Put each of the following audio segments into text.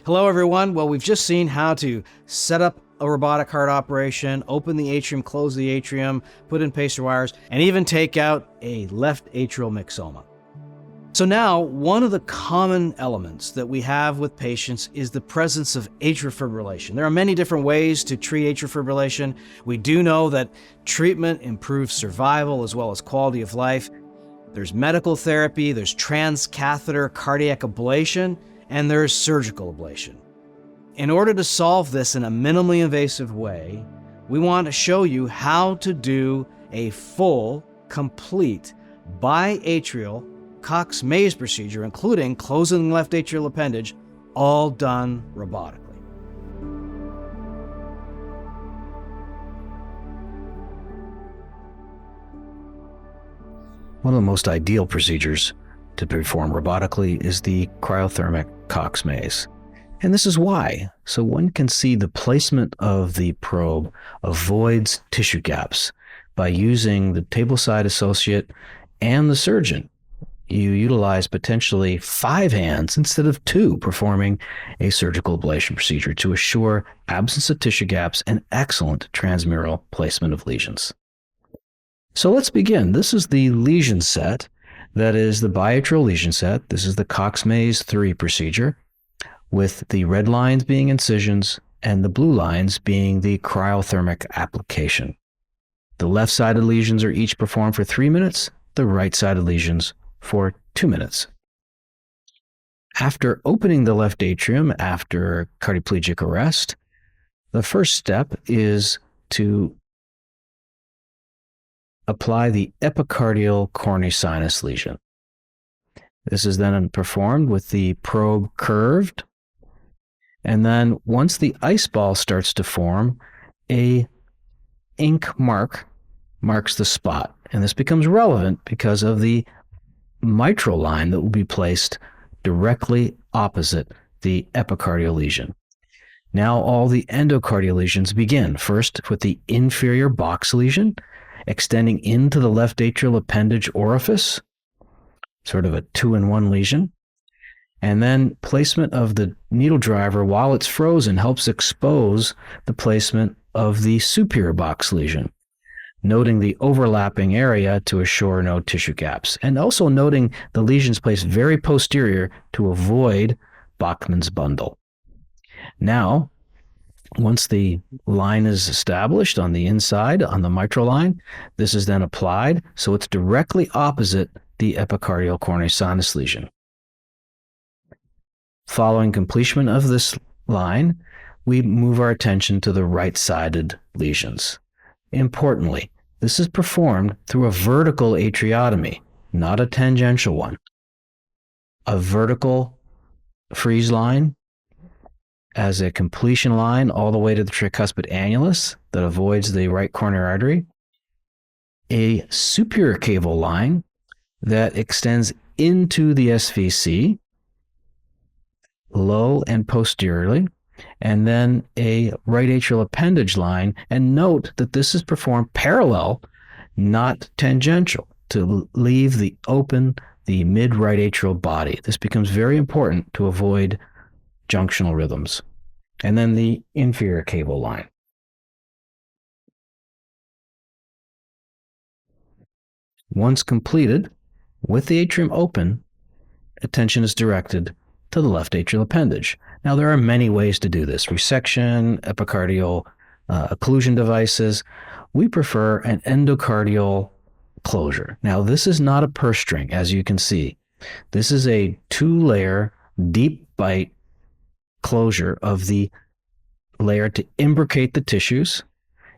Hello everyone. Well, we've just seen how to set up a robotic heart operation, open the atrium, close the atrium, put in pacer wires, and even take out a left atrial myxoma. So now, one of the common elements that we have with patients is the presence of atrial fibrillation. There are many different ways to treat atrial fibrillation. We do know that treatment improves survival as well as quality of life. There's medical therapy, there's transcatheter cardiac ablation, and there's surgical ablation. In order to solve this in a minimally invasive way, we want to show you how to do a full, complete biatrial Cox Maze procedure, including closing the left atrial appendage, all done robotically. One of the most ideal procedures to perform robotically is the cryothermic Cox Maze. And this is why. So one can see the placement of the probe avoids tissue gaps by using the tableside associate and the surgeon. You utilize potentially 5 hands instead of 2 performing a surgical ablation procedure to assure absence of tissue gaps and excellent transmural placement of lesions. So let's begin. This is the lesion set. That is the biatrial lesion set. This is the Cox Maze 3 procedure, with the red lines being incisions and the blue lines being the cryothermic application. The left-sided lesions are each performed for 3 minutes, the right-sided lesions for 2 minutes. After opening the left atrium after cardioplegic arrest, the first step is to apply the epicardial coronary sinus lesion. This is then performed with the probe curved, and then once the ice ball starts to form, a ink mark marks the spot, and this becomes relevant because of the mitral line that will be placed directly opposite the epicardial lesion. Now all the endocardial lesions begin, first with the inferior box lesion, extending into the left atrial appendage orifice, sort of a 2-in-1 lesion. And then placement of the needle driver while it's frozen helps expose the placement of the superior box lesion, noting the overlapping area to assure no tissue gaps, and also noting the lesions placed very posterior to avoid Bachmann's bundle. Now, once the line is established on the inside, on the mitral line, this is then applied so it's directly opposite the epicardial coronary sinus lesion. Following completion of this line, we move our attention to the right-sided lesions. Importantly, this is performed through a vertical atriotomy, not a tangential one. A vertical freeze line as a completion line all the way to the tricuspid annulus that avoids the right coronary artery. A superior caval line that extends into the SVC, low and posteriorly, and then a right atrial appendage line. And note that this is performed parallel, not tangential, to leave the mid-right atrial body. This becomes very important to avoid junctional rhythms. And then the inferior caval line. Once completed, with the atrium open, attention is directed to the left atrial appendage. Now, there are many ways to do this: resection, epicardial occlusion devices. We prefer an endocardial closure. Now, this is not a purse string, as you can see. This is a 2-layer deep bite closure of the layer to imbricate the tissues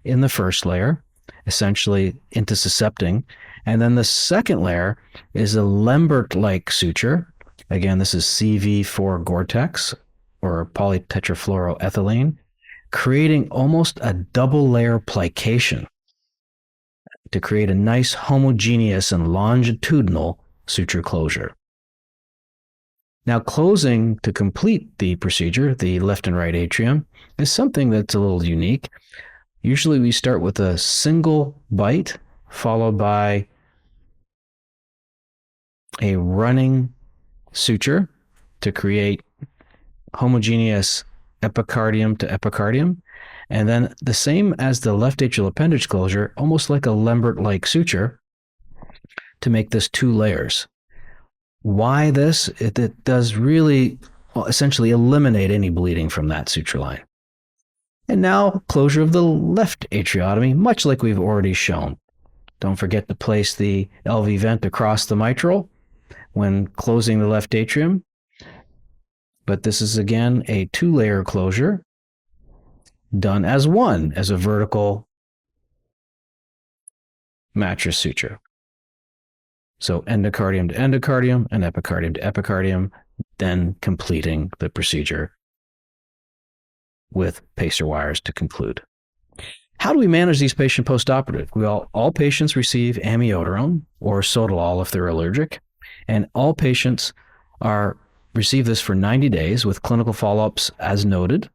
in the first layer, essentially intussuscepting. And then the second layer is a Lambert-like suture. Again, this is CV4 Gore-Tex or polytetrafluoroethylene, creating almost a double layer plication to create a nice homogeneous and longitudinal suture closure. Now, closing to complete the procedure, the left and right atrium, is something that's a little unique. Usually we start with a single bite followed by a running suture to create homogeneous epicardium to epicardium. And then the same as the left atrial appendage closure, almost like a Lambert-like suture to make this 2 layers. Why this? It does really essentially eliminate any bleeding from that suture line. And now closure of the left atriotomy, much like we've already shown. Don't forget to place the LV vent across the mitral when closing the left atrium. But this is again a 2-layer closure done as one, as a vertical mattress suture. So endocardium to endocardium and epicardium to epicardium, then completing the procedure with pacer wires to conclude. How do we manage these patients post-operative? All patients receive amiodarone or sotalol if they're allergic, and all patients receive this for 90 days with clinical follow-ups as noted,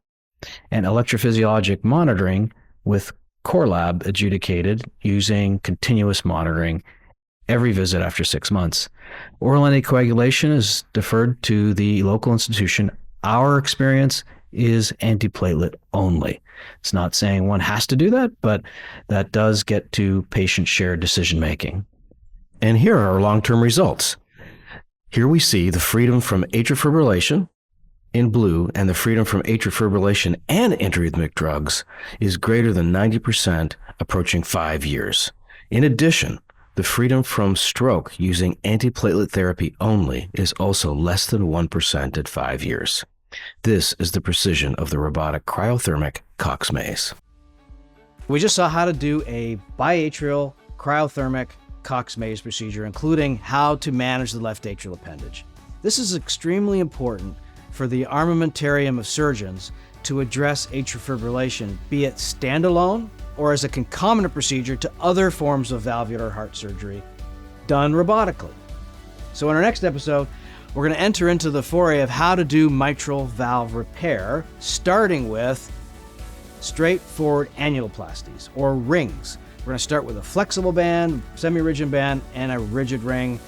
and electrophysiologic monitoring with core lab adjudicated using continuous monitoring every visit after 6 months. Oral anticoagulation is deferred to the local institution. Our experience is antiplatelet only. It's not saying one has to do that, but that does get to patient-shared decision-making. And here are our long-term results. Here we see the freedom from atrial fibrillation in blue, and the freedom from atrial fibrillation and antiarrhythmic drugs is greater than 90%, approaching 5 years. In addition, the freedom from stroke using antiplatelet therapy only is also less than 1% at 5 years. This is the precision of the robotic cryothermic Cox Maze. We just saw how to do a biatrial cryothermic Cox Maze procedure, including how to manage the left atrial appendage. This is extremely important for the armamentarium of surgeons to address atrial fibrillation, be it standalone or as a concomitant procedure to other forms of valvular heart surgery done robotically. So in our next episode, we're going to enter into the foray of how to do mitral valve repair, starting with straightforward annuloplasties or rings. We're going to start with a flexible band, semi-rigid band, and a rigid ring.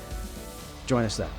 Join us then.